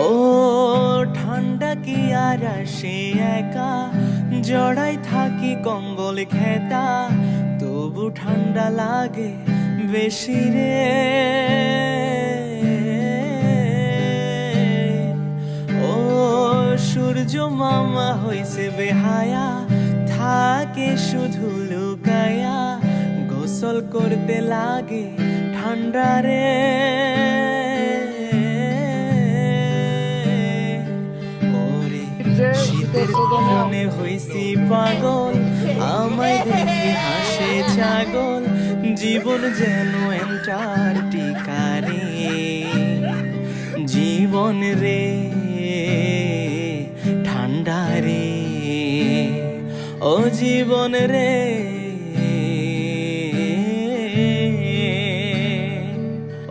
ও ঠান্ডা কি আর আসে একা, জড়াই থাকি কম্বল খেতা, তবু ঠান্ডা লাগে বেশি রে। ও সূর্য মামা হইছে বেহায়া, থাকে শুধু লুকায়া, গোসল করতে লাগে ঠান্ডা রে। ওরে শীতের মনে হইছি পাগল, আমায় দেখে হাসে ছাগল, জীবন যেন অ্যান্টার্কটিকা রে। জীবন রে ঠান্ডা রে, ও জীবন রে।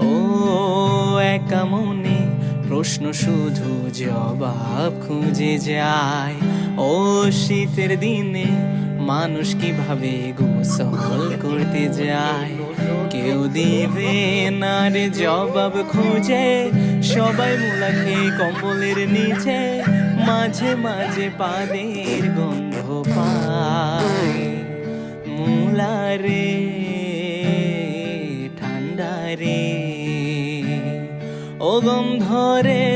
ও একা মনে প্রশ্ন শুধু জবাব খুঁজে যায়, ও শীতের দিনে মানুষ কিভাবে গোসল করতে যায়, কেউ দিবে না রে জবাব খুঁজে, সবাই মুলা খেয়ে কম্বলের নিচে, মাঝে মাঝে পাদের গন্ধ পায়। মুলা রে ঠান্ডা রে, ও গন্ধ রে।